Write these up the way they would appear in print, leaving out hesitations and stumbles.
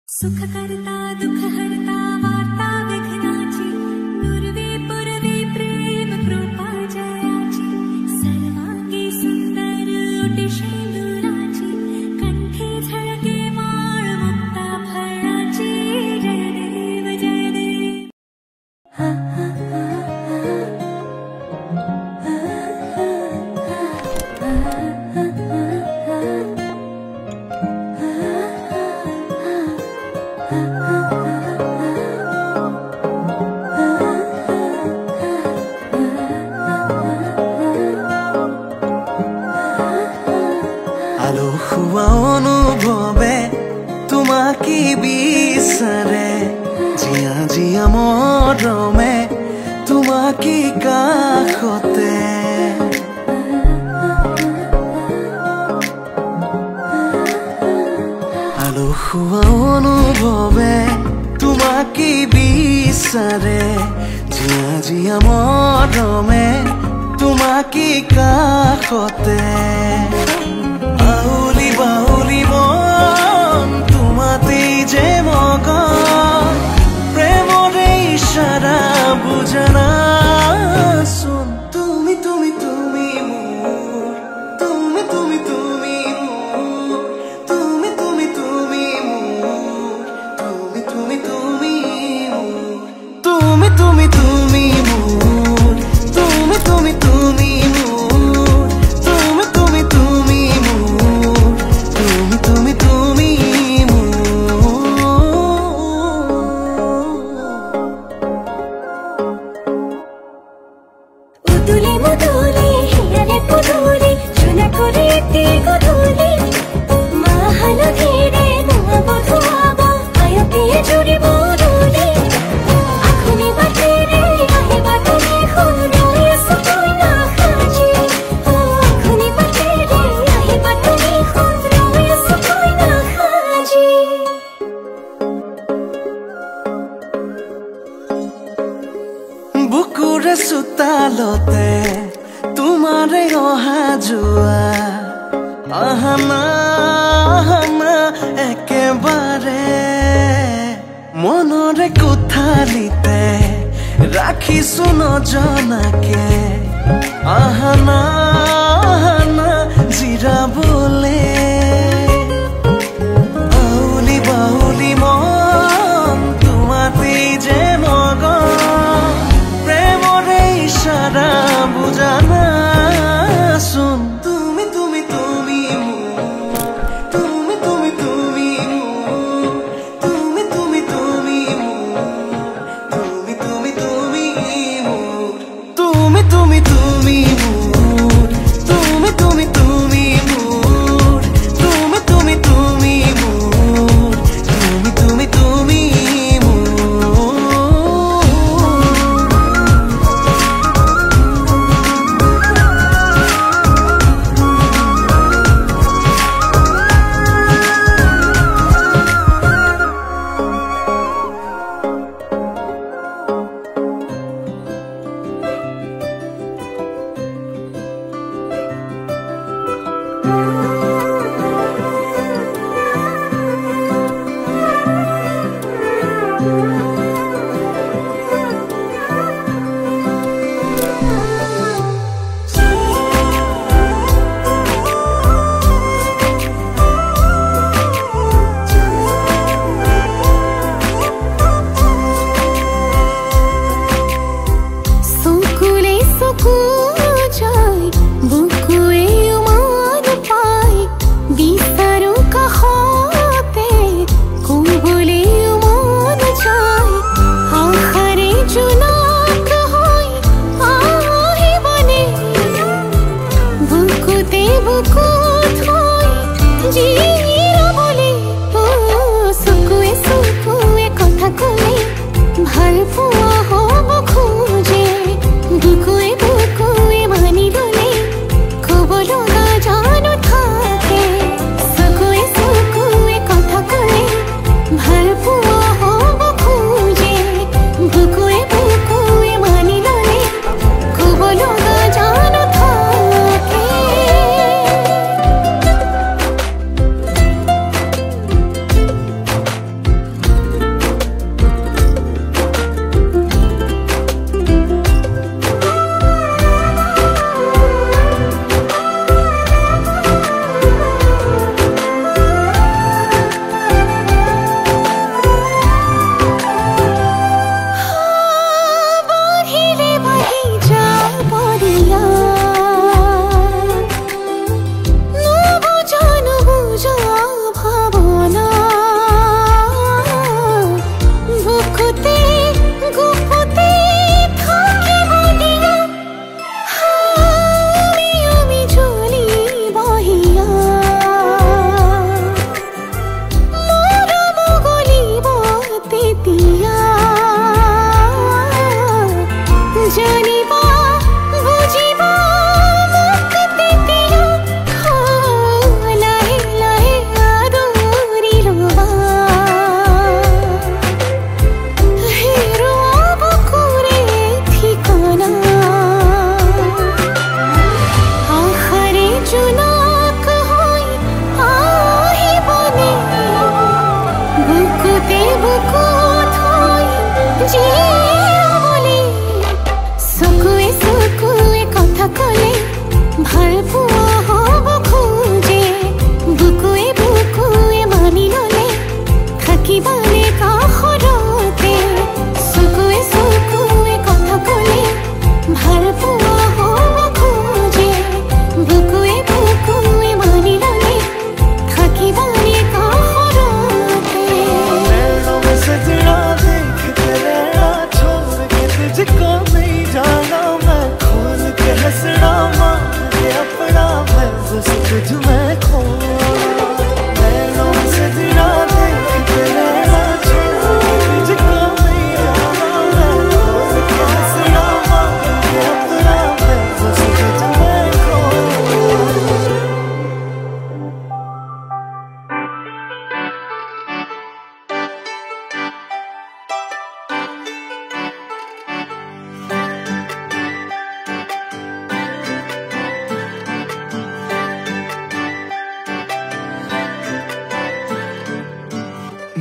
सुख करता दुख हरता वार्ता विघ्नाची पूर्वे पूर्वे प्रेम कृपा जयाची सर्वांगी सुंदर उटिशेंदुराची कंठी झळके माळ मुक्ता फळाची जय देव जय देव हा हा অনুভৱে তোমাকে বিচাৰে জিয়া জিয়া মৰমে তোমাকে কাষতে আলসুৱা অনুভৱে তোমাকে বিচাৰে জিয়া জিয়া মৰমে তোমাকে কাষতে বাউলি বাউলি মন তোমাতে যে মগন প্রেমরে ইশারা বুঝনা শুন তুমি তুমি তুমি মোর তুমি তুমি তুমি মোর তুমি তুমি তুমি মোর তুমি তুমি তুমি মোর তুমি তুমি তুমি মোর তুমি তুমি তুমি বুকুৰে সুতালতে তোমাৰে অহা যোৱা আহানা আহানা একেবাৰে মনৰে কোঠালিতে ৰাখিছো নজনাকে আহানা আহানা জিৰাবলে বাউলি বাউলি মন তোমাতে যে মগন ইশারা বুঝানা শুন তুমি তুমি তুমি তুমি তুমি তুমি তুমি তুমি তুমি তুমি তুমি তুমি তুমি তুমি তুমি তুমি তুমি তুমি तुझमें खोया नैनों से तेरा देखते रहना छोड़ तुझको नहीं आना है कैसे आवाज़ अपना है बस तुझमें खोया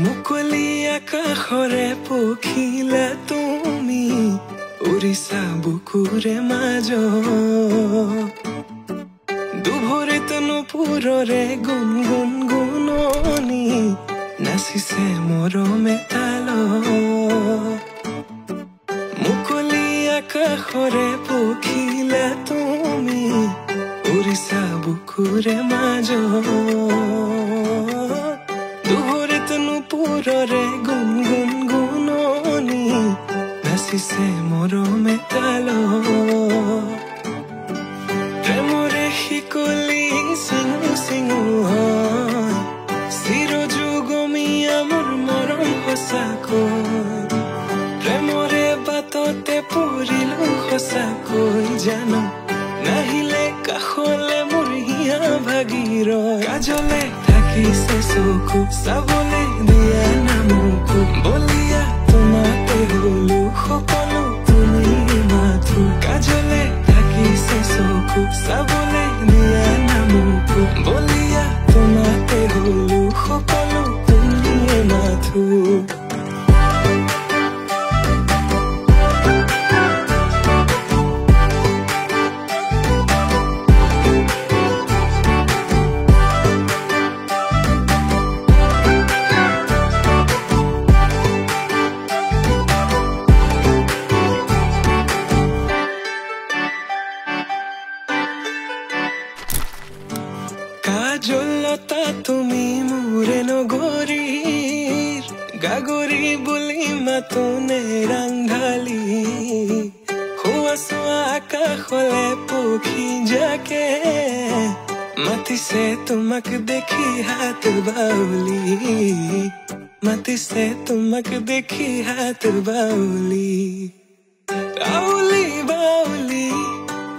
মুকলি আকাশৰে পখিলা তুমি উৰিছা বুকুৰে মাজত দুভৰিত নুপুৰৰে গুণ গুণ গুণনি নাচিছে মৰমে তালত মুকলি আকাশৰে পখিলা তুমি উৰিছা বুকুৰে মাজত দুভৰিত নুপুৰৰে গুণ গুণ গুণনি নাচিছে মৰমে তালত প্ৰেমৰে শিকলি চিঙু চিঙু হয় চিৰযুগমীয়া মোৰ মৰম সঁচাকৈ প্ৰেমৰে বাটতে পৰিলো সঁচাকৈ জানো নাহিলে কাষলে মোৰ হিয়া ভাগিৰ কাজলে থাকিছে চকু চাবলে দিয়া নামকো বলিয়া তোমাতে হলো সকলো তুমি মাথো কাজলে থাকিছে চকু চাবলে দিয়া নামকো বলিয়া তোমাতে হলো সকলো তুমি মাথো কাজলতা তুমি মোৰে নগৰীৰ গাগৰি বুলি মাতনে ৰাংঢালি হোৱা চোৱা আকাশলে পক্ষী যাকে মাতিছে তোমাক দেখি হাত বাউলি মাতিছে তোমাক দেখি হাত বাউলি বাউলি বাউলি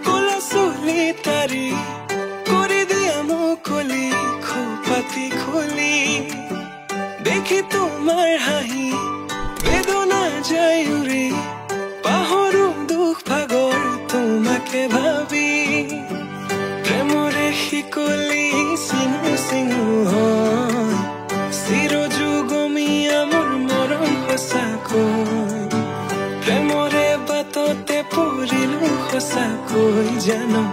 কোলা চুলি তাৰি কৰি দিয়া মুকলি খোপাতি খুলি দেখি তোমাৰ হাঁহি বেদনা যায় উৰি পাহৰো দুখ ভাগৰ তোমাকে ভাবি প্ৰেমৰে শিকলি চিঙু চিঙু হয় চিৰযুগমীয়া মোৰ মৰম সঁচাকৈ প্ৰেমৰে বাটতে পৰিলো সঁচাকৈ জানো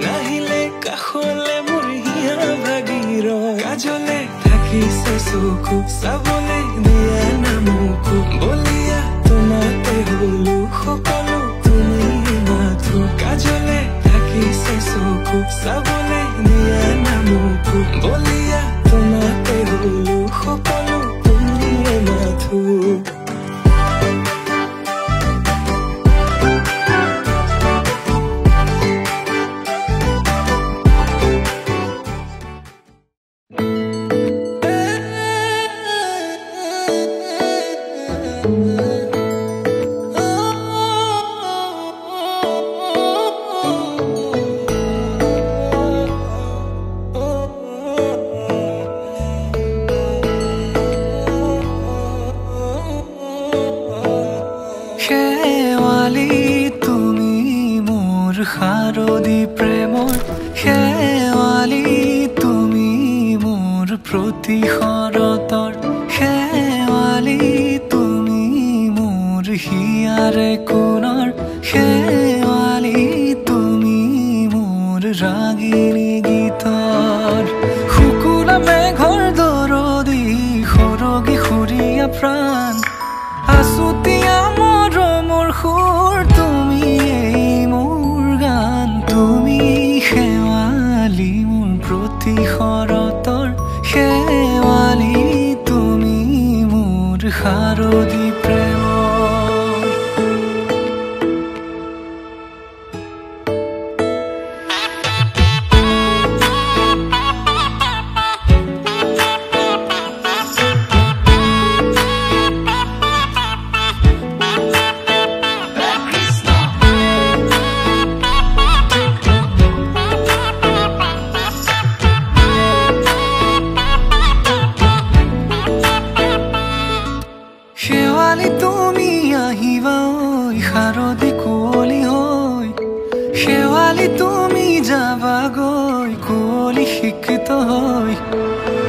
নাহিলে কাষলে মোৰ হিয়া ভাগিৰ কাজলে থাকিছে চকু চাবলে দিয়া নামকো বলিয়া তোমাতে হলো সকলো তুমি মাথো কাজলে থাকিছে চকু চাবলে দিয়া নামকো বলিয়া তোমাতে হলো সকলো তুমি মাথো শাৰদী প্ৰেমৰ শেৱালি তুমি মোৰ প্ৰতি শৰতৰ শেৱালি তুমি মোৰ হিয়াৰে কোণৰ শেৱালি তুমি মোৰ ৰাগিনী গীতৰ শুকুলা মেঘৰ দৰদি সৰগী সুৰীয়া প্ৰাণ আছুতীয়া মৰমৰ সুৰ তুমি তুমি শেৱালি মোৰ প্ৰতি শৰতৰ শেৱালি তুমি মোৰ শাৰদী প্ৰেমৰ কুঁৱলী শিক্ষিত হৈ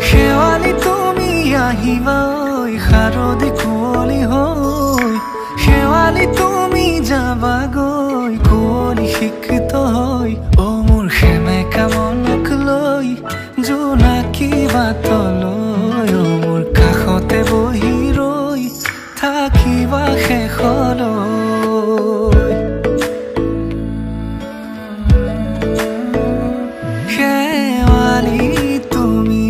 শেৱালি তুমি আহিবা ঐ শাৰদী কুঁৱলী হৈ শেৱালি তুমি যাবাগৈ কুঁৱলী শিক্ষিত হৈ অ মোৰ সেমেকা মনক লৈ জোনাকী বাটলৈ অ মোৰ কাষতে বহি ৰৈ থাকিবা শেষলৈ শেৱালি তুমি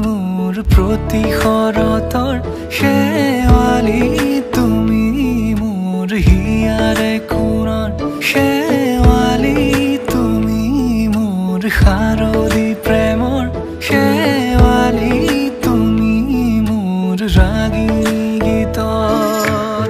মোৰ প্ৰতি শৰতৰ শেৱালি তুমি মোৰ হিয়াৰে কোণৰ শেৱালি তুমি মোৰ শাৰদী প্ৰেমৰ শেৱালি তুমি মোৰ ৰাগিনী গীতৰ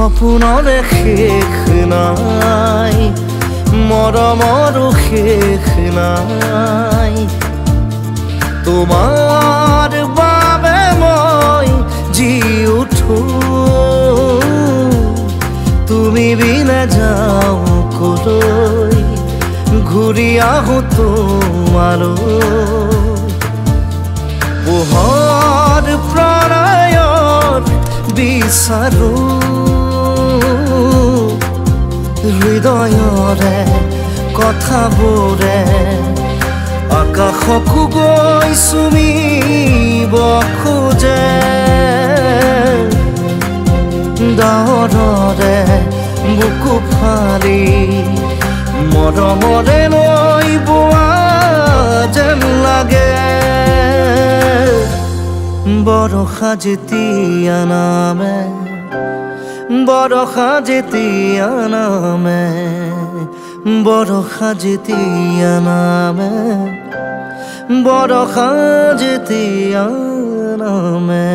সপোনৰে শেষ নাই মৰমৰো শেষ নাই তোমাৰ বাবে মই জি উঠো তুমি বিনা যাও কলৈ ঘূৰি আহো তোমালৈ পোহৰ প্ৰণয়ৰ বিচাৰো হৃদয়ৰে কথাবোৰে আকাশকো গৈ চুমিব খোজে ডাৱৰেৰে বুকু ফালি মৰমৰে লৈ বোৱা যেন লাগে বৰষা যেতিয়া নামে বৰষা যেতিয়া নামে বৰষা যেতিয়া নামে বৰষা যেতিয়া নামে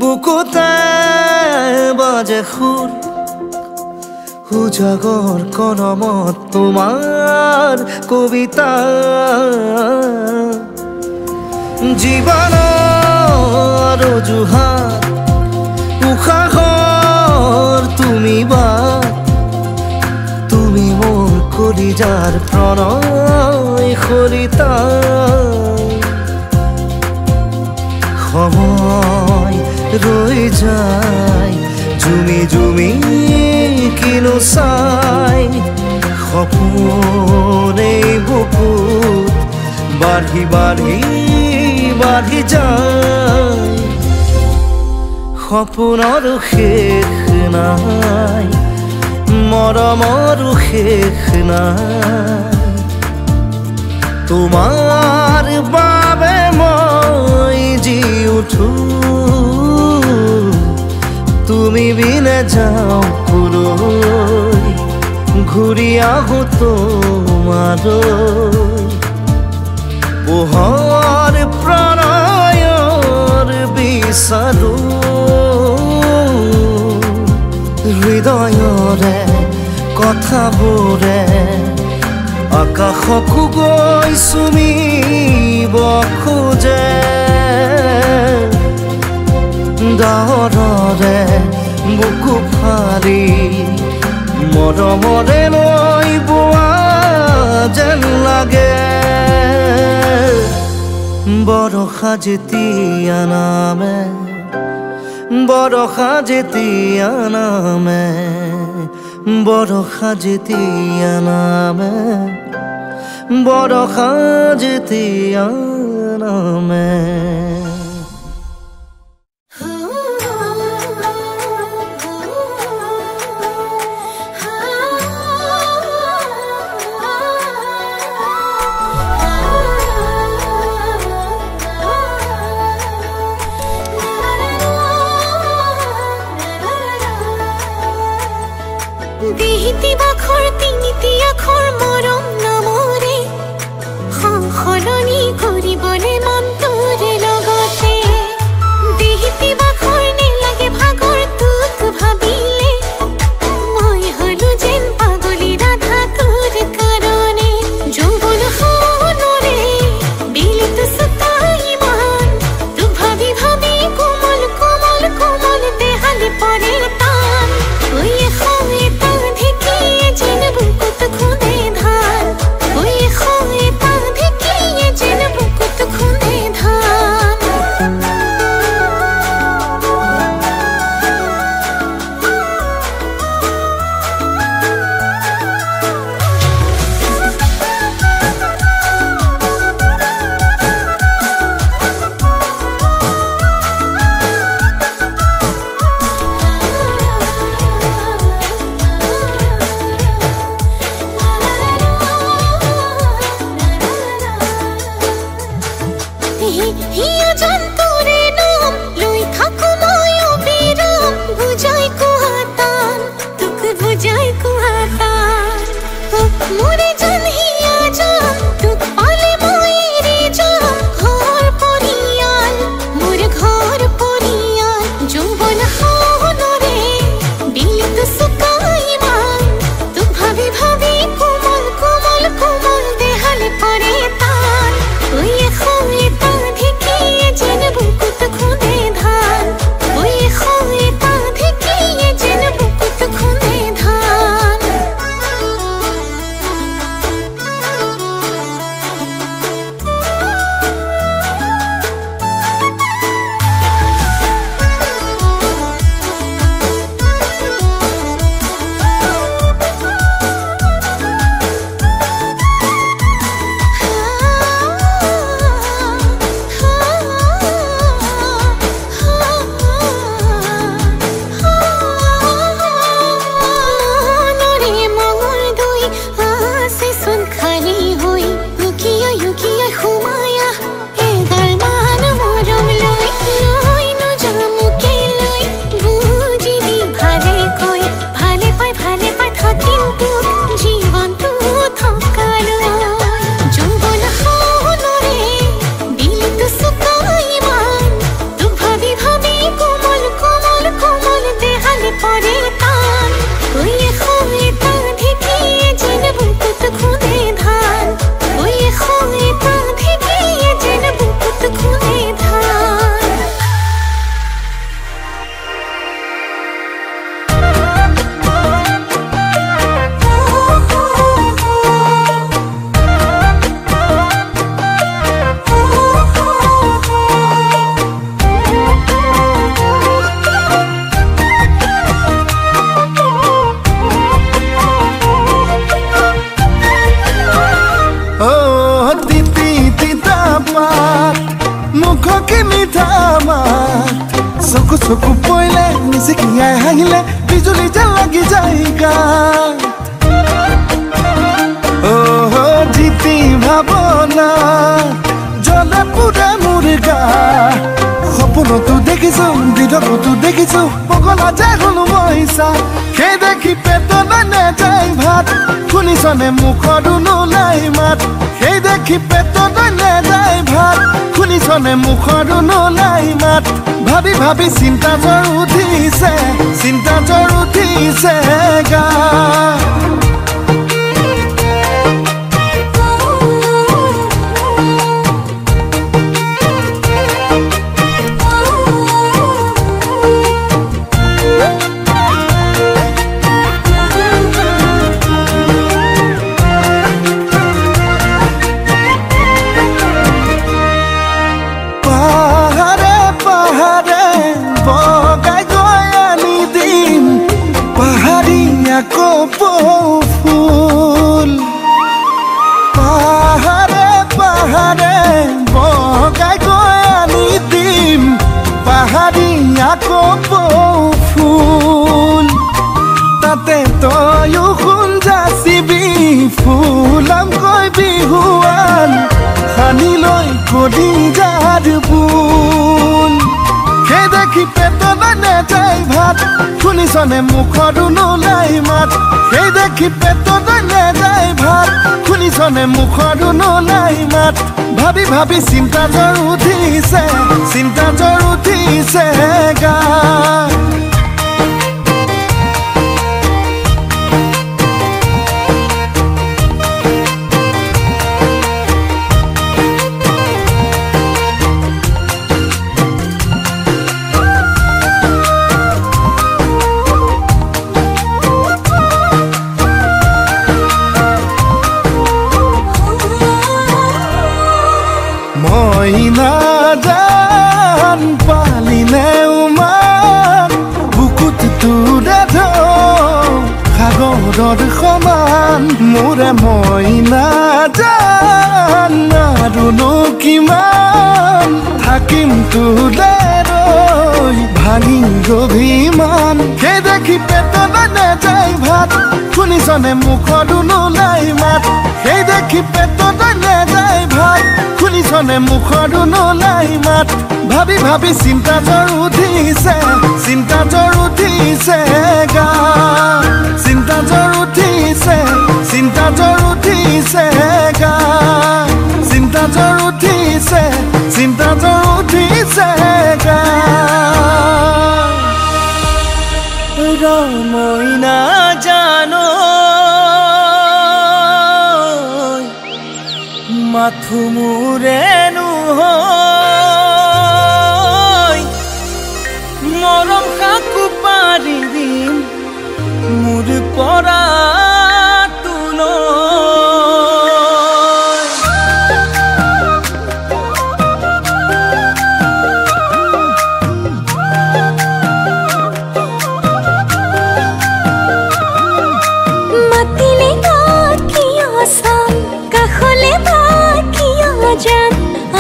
বুকুতে বাজে সুৰ উজাগৰ কলমত তোমাৰ কবিতা জীৱনৰ অজুহাত উশাহৰ তুমি বাট তুমি মোৰ কলিজাৰ প্ৰণয় সৰিতা সময় রয়ে যায় জুমি জুমি কিনো চাই সপোনে বুকুত বাঢ়ি বাঢ়ি বাঢ়ি যায় সপোনৰো শেষ নাই মৰমৰো শেষ নাই তোমাৰ বাবে মই জি উঠো তুমি বিনে যাও কলৈ ঘূৰি আহো তোমালৈ পোহৰ প্ৰণয়ৰ বিচাৰো হৃদয়ৰে কথাবোৰে আকাশকো গৈ চুমিব খোজে ডাৱৰেৰে বুকু ফালি মৰমৰে লৈ বোৱা যেন লাগে বৰষা যেতিয়া নামে বৰষা যেতিয়া নামে বৰষা যেতিয়া নামে বৰষা যেতিয়া নামে দেহিতি বাখৰ তিনিটি আখৰ মৰম নামৰে সলনি কৰিবলৈ মনটোৰে লগতে দেহিতি বাখৰ নেলাগে ভাগৰ তোক ভাবিলে মই হলো যেন পাগলী ৰাধা তোৰ কাৰণে যৌৱন সোণৰে বিলিত চুতাই মান তোক ভাবি ভাবি কোমল কোমল কোমল দেহালি পৰে টান ঐ এখন হিয়া জন্তুৰে নাম লৈ থাকো মই অবিৰাম বুজাই কোহাতান তোক বুজাই কোহাতান মোৰে জান হিয়া জান তোক পালে মই এৰি যাম ঘৰ পৰিয়াল মোৰ ঘৰ পৰিয়াল যৌৱন হনৰে দিলটো চুকাই মান তোক ভাবি ভাবি কোমল কোমল কোমল দেহালে পৰে তান ওই খোয়ে তা ধিকিয়ে যেন বুকুত খুঁদে ধান ওই খোয়ে তা ধিকিয়ে যেন বুকুত খুঁদে ধান চকু পইলে নিচিকিয়াই হাঁহিলে বিজুলী যেন লাগি যায় গাত জিতি ভাৱনা জ্বলে পুৰে মোৰ গা সপোনতো দেখিছো বিধকতো দেখিছো পগলা যায় হলো মইচা সেই দেখি পেটত নেযায় ভাত শুনিছনে মুখতো নোলাই মাত সেই দেখি পেটত নেযায় ভাত শুনিছনে মুখতো নোলাই মাত ভাবি ভাবি চিন্তা জ্বৰ উঠিছে গা ফুল পাহাৰে পাহাৰে বগাই গৈ আনি দিম পাহাৰীয়া কপৌ ফুল তাতে তয়ো সোণ যাচিবি ফুলামকৈ বিহুৱান সানি লৈ কলি যাৰ বুল সেই দেখি পেটত নেযায় ভাত শুনিছনে মুখতো নোলাই মাত সেই দেখি পেটত নেযায় ভাত শুনিছনে মুখতো নোলাই মাত ভাবি ভাবি চিন্তা জ্বৰ উঠিছে গা নাজান পালিনে উমান বুকুত তোৰে সাগৰৰ সমান মোৰে মই নাজান আৰুনো কিমান থাকিম তোৰে ৰৈ ভাঙি অভিমান সেই দেখি পেটত নেযায় ভাত শুনিছনে মুখতো নোলাই মাত সেই দেখি পেটত নেযায় ভাত শুনিছ কাৰণে মুখৰো নোলাই মাত ভাবি ভাবি চিন্তা জ্বৰ উঠিছে গা চিন্তা জ্বৰ উঠিছে গা চিন্তা জ্বৰ উঠিছে গা মই না জানো মাথো মোৰে নহয় মৰম কাকো পাৰি দিম মোৰ পৰা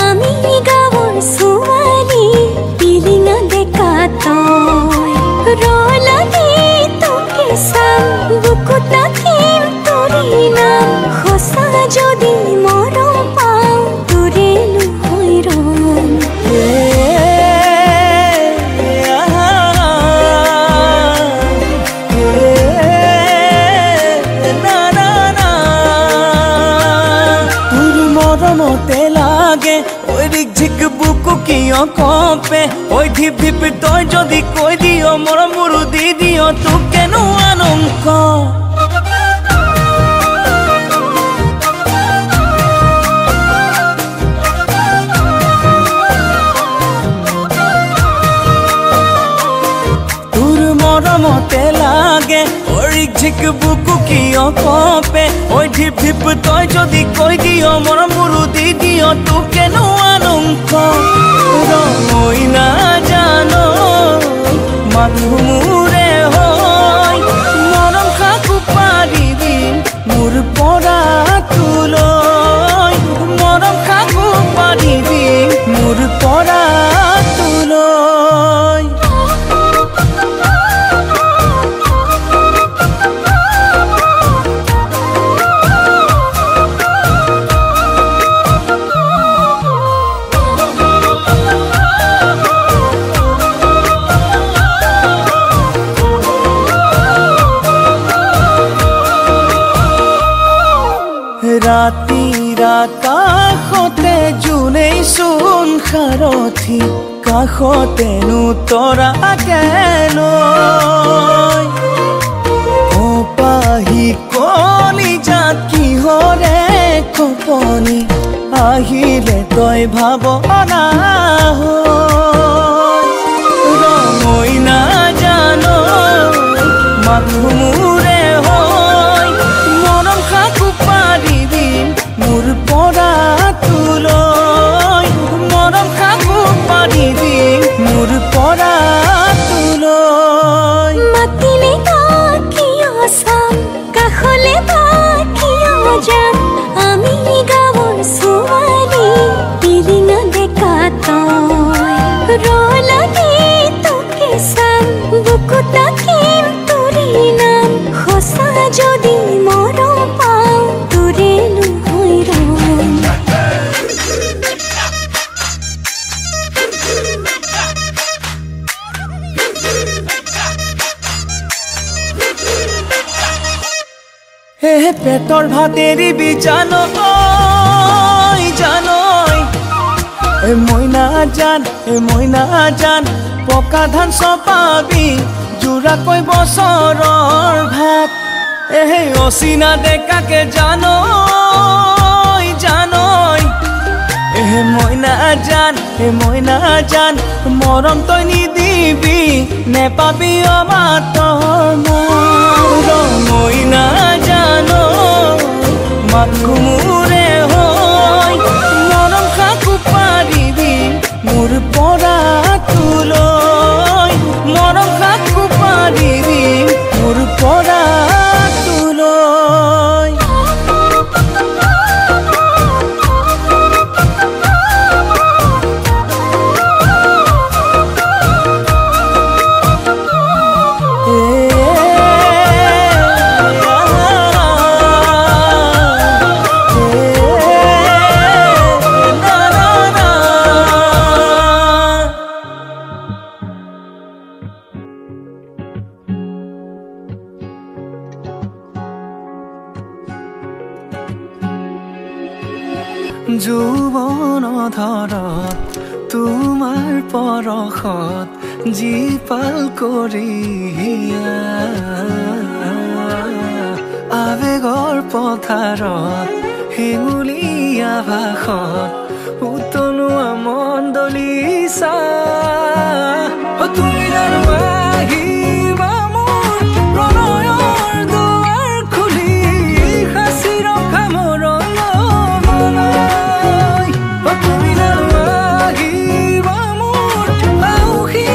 আমি গাঁৱৰ ছোৱালী পিলিঙা ডেকা তই ৰলাগে তোকে চাম বুকুত ৰাখিম তোৰে নাম সঁচা যদি মৰম পাওঁ তোৰে নহয় ৰম কপে ওই ধিপ ধিপ তই যদি কৈ দিও মৰম মোৰো দি দিও তোক কেনো আনংক তোৰ মৰমতে লাগে ওই ঝিক বুকু কিয় কপে ওই ধিপ ধিপ তই যদি কৈ দিও মৰম মোৰো দি দিও তোক কেনো আনংক মই না জানো মাথো মোৰে হয় মৰম কাকো পাৰি দিম মোৰ পৰা তোলৈ মৰম কাকো পাৰি দিম মোৰ পৰা তোলৈ ৰাতিৰ কাষতে জোনেই চোন সাৰথি কাষতেনো তৰা কেলৈ অপাহি কলিজাত কিহৰে কপনি আহিলে তই ভাৱনা মই নাজানো মাথো মোৰে হয় মৰম কাকো পাৰি দিম মোৰ পৰা তোলৈ মৰম কাকো পাৰি দিম মোৰ পৰা তোলৈ মাতিলে কিয় চাম কাষলে কিয় যাম আমি গাঁৱৰ ছোৱালী পিলিঙা ডেকা তই ৰলাগে তোকে চাম বুকুত ৰাখিম তোৰে নাম সঁচা যদি মৰম পাওঁ তোৰে নহয় ৰম হে পেটৰ ভাতেৰি বিজানো জানই মই নাজান পকা ধান চপাবি জোৰাকৈ বছৰৰ ভাত অচিনা ডেকাকে জানই মই নাজান মৰম তই নিদিবি নেপাবি অমাতৰ মই নাজানো মাথো মোৰে হয় মৰম কাকো পাৰি দিম মোৰ পৰা তোলৈ মৰম কাকো পাৰি দিম মোৰ পৰা তোলৈ যৌৱন ধৰত তোমাৰ পৰশত জীপাল কৰি আবেগৰ পথাৰত হেঙুলীয়া ভাষত উতলোৱা মণ্ডলীচা তুমি জানো আহিবা মোৰ প্ৰণয়ৰ দুৱাৰ খুলি সাঁচি ৰখা মোৰ মনলৈ তুমি জানো আহিবা মোৰ আউসী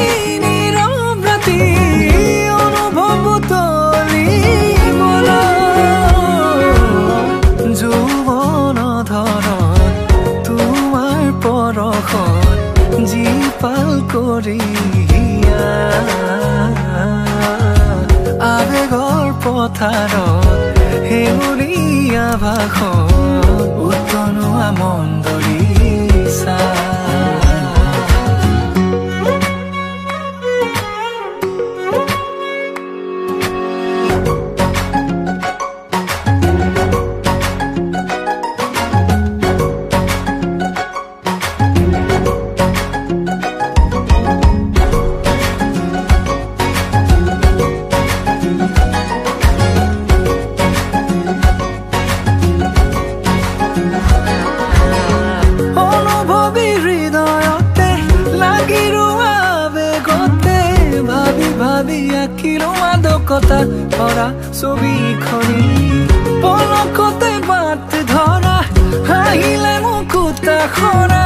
নীৰৱ ৰাতি অনুভৱ তুলিবলৈ যৌৱন ধৰত তোমাৰ পৰশত জীপাল কৰি আবেগৰ পথাৰত হেঙুলীয়া ভাষত উতলোৱা মণ্ডলীচা কথা ভৰা ছবিখনি পলকতে বাট ধৰা হাঁহিলে মুকুতা খৰা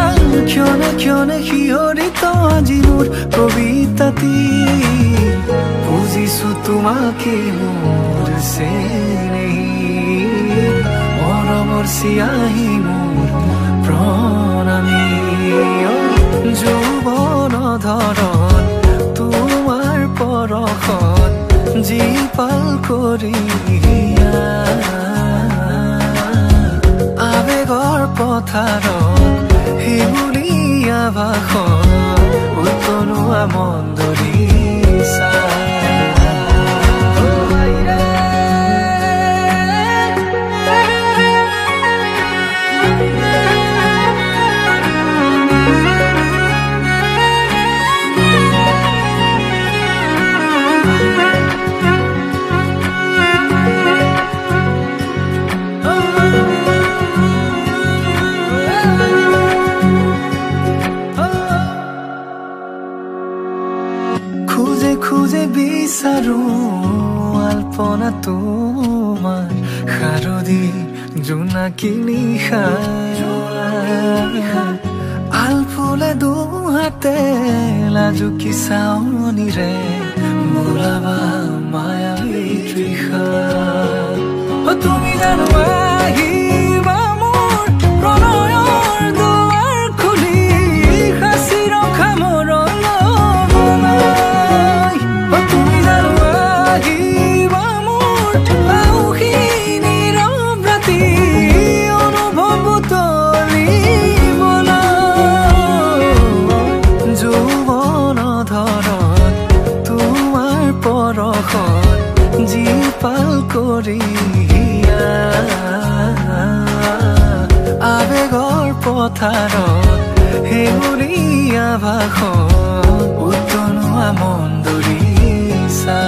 ক্ষণে ক্ষণে শিহৰিত আজি মোৰ কবিতাটি বুজিছো তোমাকে মোৰ চেনেহি মৰমৰ চিয়াহী মোৰ প্ৰণামী যৌৱন ধৰত তোমাৰ পৰশত জীপাল কৰি আবেগৰ পথাৰত হেঙুলীয়া ভাষত উতলোৱা মণ্ডলীচা খুঁজে বিচাৰো আলপনা তোমাৰ শাৰদী জোনাকী নিশা আলফুলে দুহাতে লাজুকী চাৱনিৰে বোলাবা মায়াবী তৃষা তুমি জানো আহিবা মোৰ প্ৰণয়ৰ দুৱাৰ খুলি সাঁচি ৰখা মোৰ জীপাল কৰি আবেগৰ পথাৰত হেঙুলীয়া ভাষত উতলোৱা মণ্ডলীচা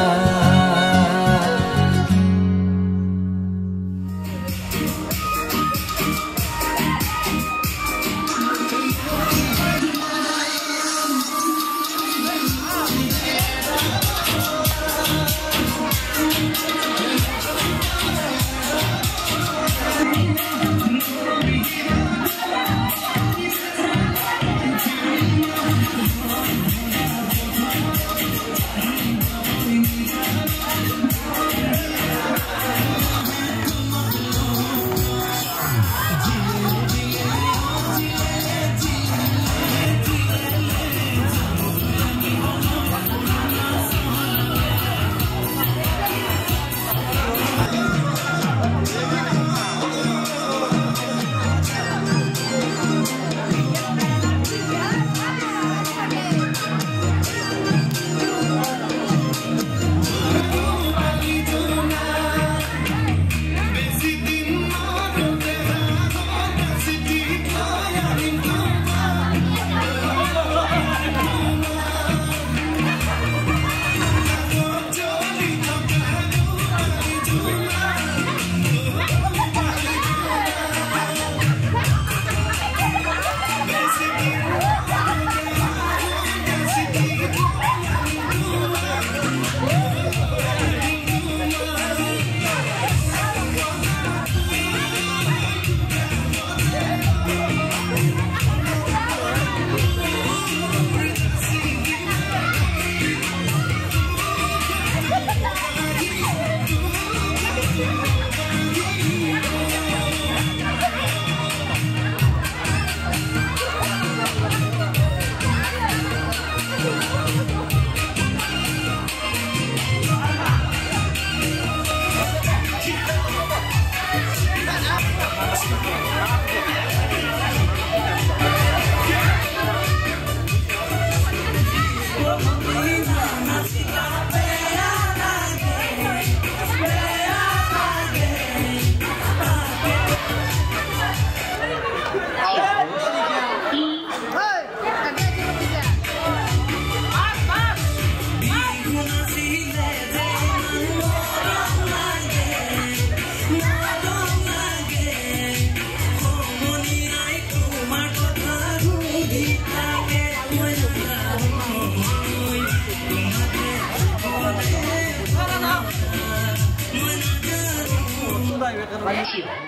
很久。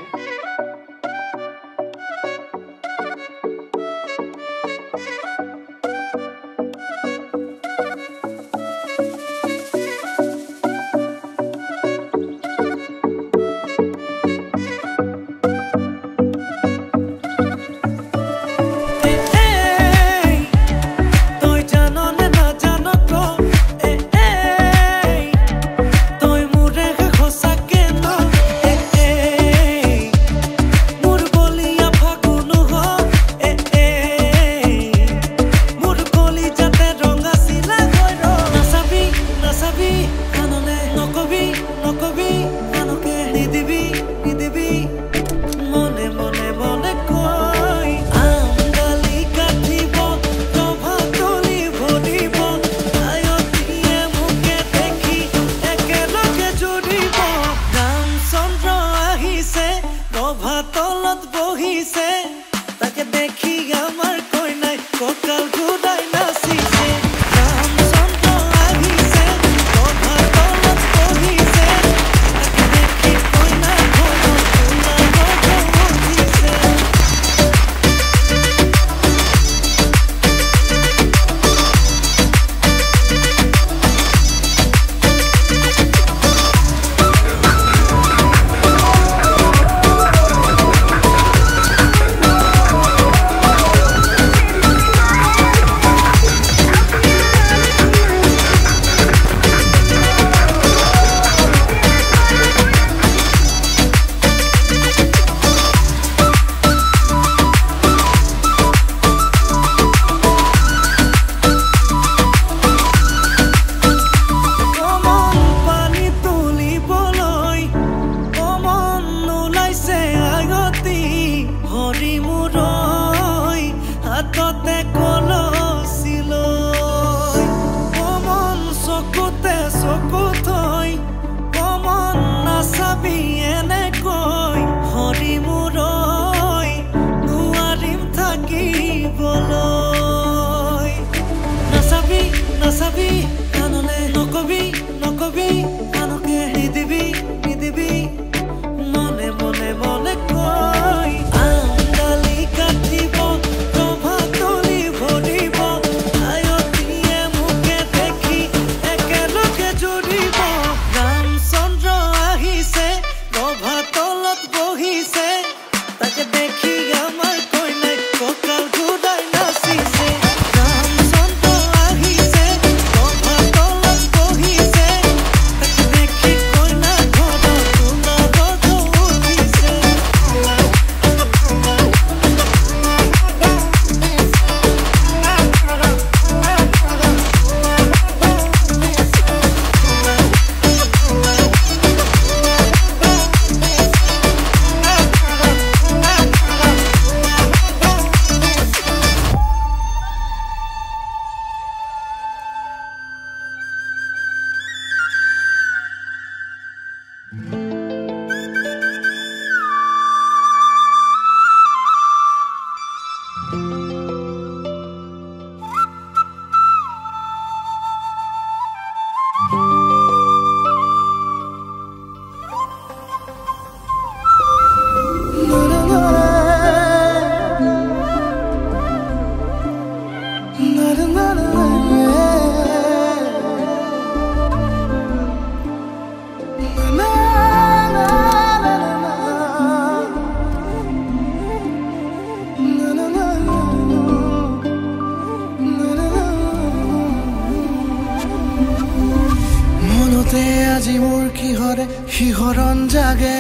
আজি মোৰ কিহৰে শিহৰণ জাগে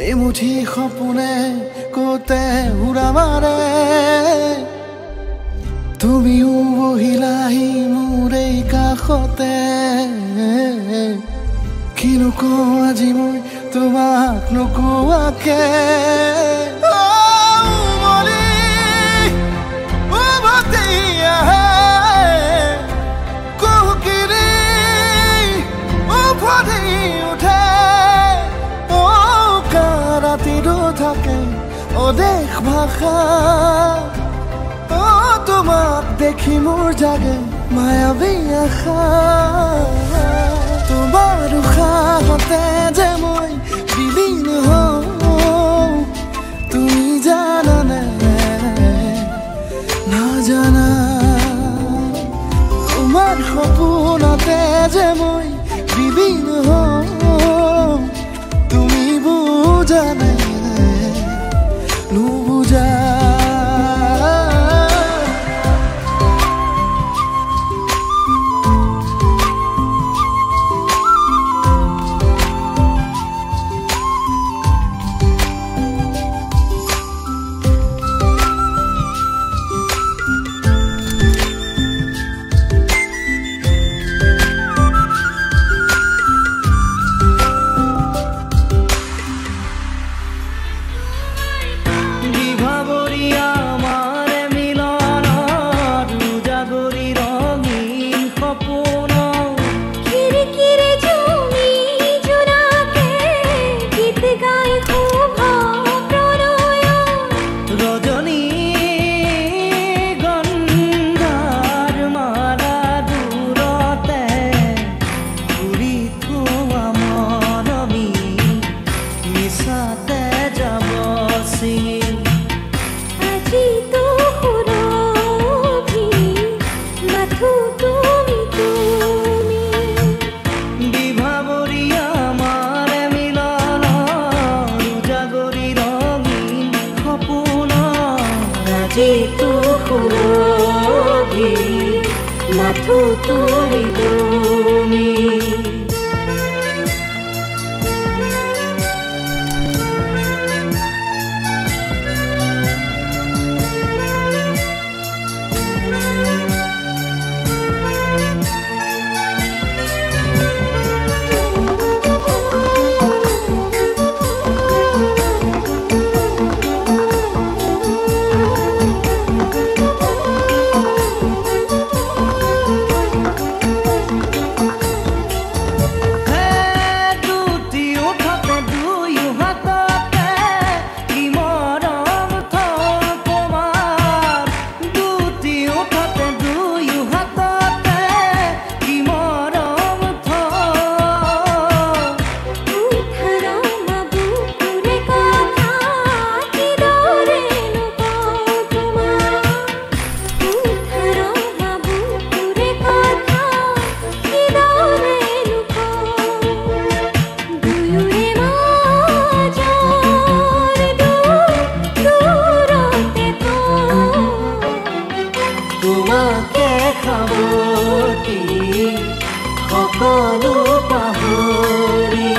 এই মুঠি সপোনে কোতে উৰা মাৰে তুমিও বহিলাহি মোৰ এই কাষতে কিনো কওঁ আজি মই তোমাক নোকোৱাকে দেশ ভাষা তোমাক দেখি মোৰ জাগে মায়াবী আশা তোমাৰ উশাহতে যে মই বিলীন হওঁ তুমি জানানে নাজানা তোমাৰ সপোনতে যে মই বিলীন হওঁ তুমি বুজানে নুবুজা মাথো তুমি তুমি সকলো পাহৰি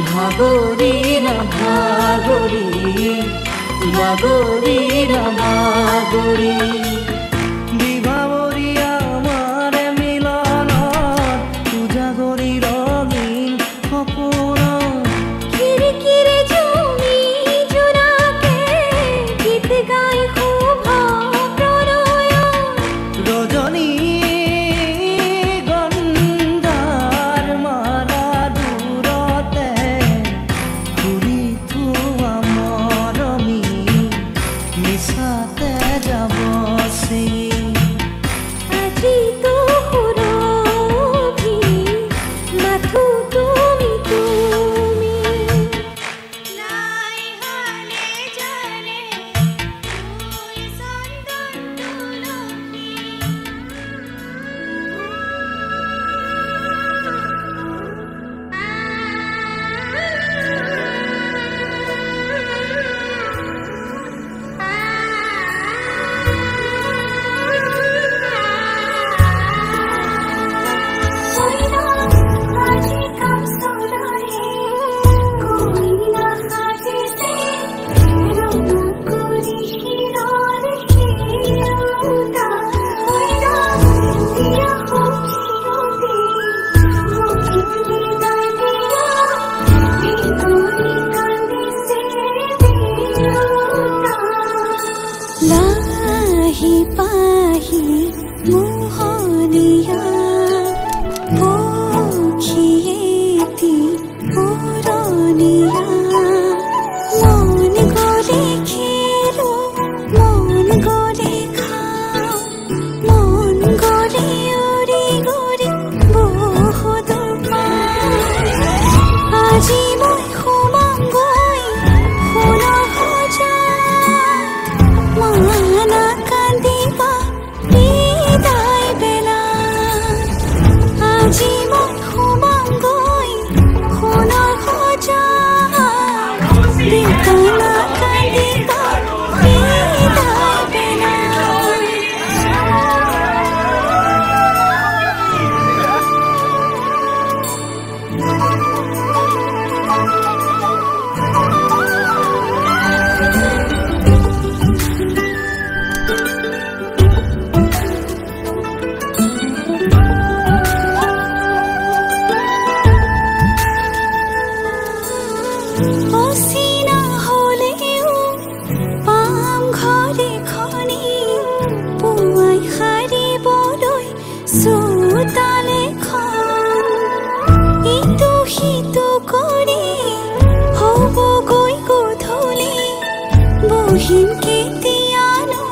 ভাগৰি ভাগৰি বিভাবৰী আমাৰ মিলনত উজাগৰি ৰঙীন সপোন খিৰিকিৰে জুমি জোনাকে গীত গাই শুভ প্ৰণয় ৰজনী গন্ধাৰ মালা দূৰতে ঘূৰি থোৱা মৰমী মিছাতে যাব অচিনা হলেও পাম ঘৰে খনি পুৱাই সাৰিবলৈ চোতালে খন ইটো সিটো কৰি হ'বগৈ গধূলি বহিম কেতিয়ানো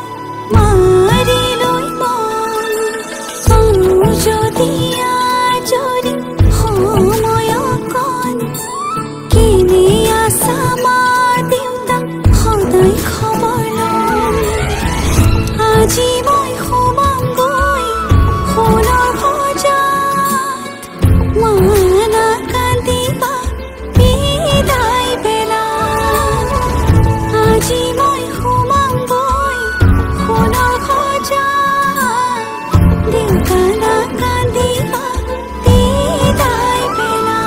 মাৰি লৈ মন পাওঁ যদি আজৰি সময় অকণ কেনে আছা মা দেউতাক সদায় খবৰ ল'ম আজি মই সোমামগৈ সোণৰ সজাত মানা কান্দিবা বিদায় বেলা আজি মই সোমামগৈ সোণৰ সজাত দেউতা নাকান্দিবা বিদায় বেলা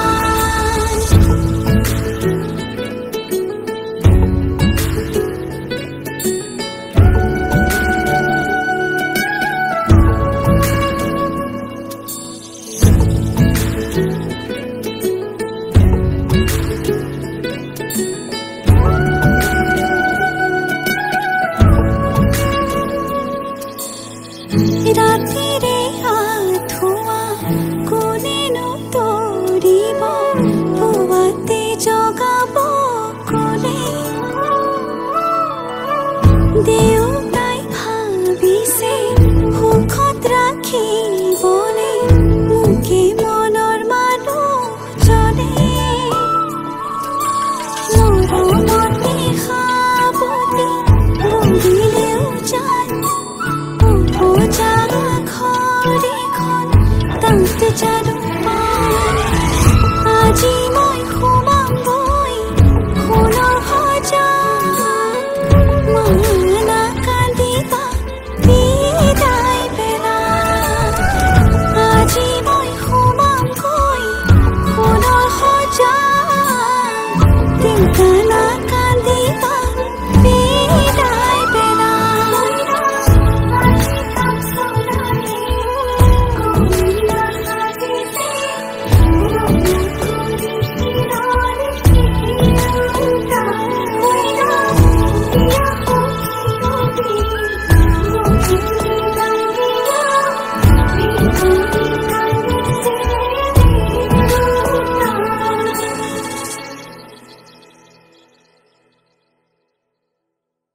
ৰাতিৰে আঁঠুৱা কোনেনো তৰিব পুৱাতে জগাব কোনে দেউতাই ভাবিছে সুখত ৰাখিবলে মোকে মনৰ মানুহজনে মৰমতে সাৱটি বহিলেও যায় জাগা ঘৰখন তাত জানো আজি মই সোমামগৈ সোণৰ সজাত মানা কান্দিবা বিদায় বেলা আজি মই সোমামগৈ সোণৰ সজাত দেউতা